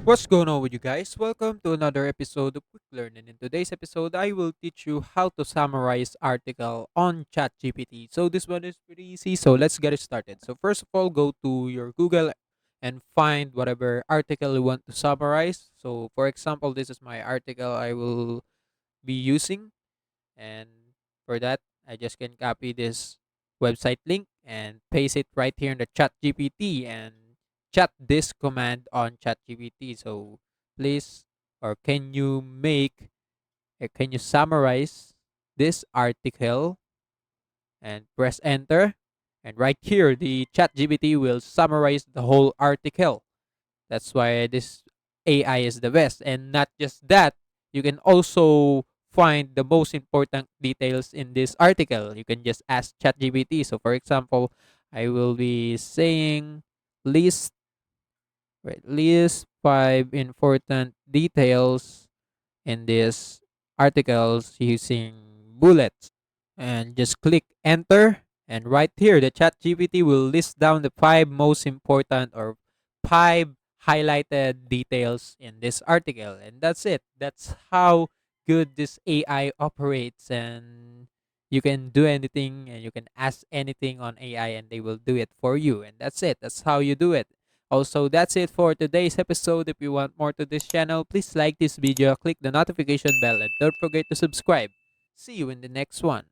What's going on with you guys? Welcome to another episode of Quick Learn. And in today's episode, I will teach you how to summarize article on ChatGPT. So this one is pretty easy. So let's get it started. So first of all, go to your Google and find whatever article you want to summarize. So for example, this is my article I will be using. And for that, I just can copy this website link and paste it right here in the chat GPT and chat this command on chat GPT. So please, or can you can you summarize this article and press enter? And right here, the chat GPT will summarize the whole article. That's why this AI is the best. And not just that, you can also find the most important details in this article. You can just ask ChatGPT. So, for example, I will be saying list list five important details in this articles using bullets and just click enter, and right here the chat gpt will list down the five most important or five highlighted details in this article, and that's it. That's how good this ai operates, and you can do anything and you can ask anything on ai and they will do it for you, and that's it. That's how you do it. Also, that's it for today's episode. If you want more to this channel, please like this video, click the notification bell, and don't forget to subscribe. See you in the next one.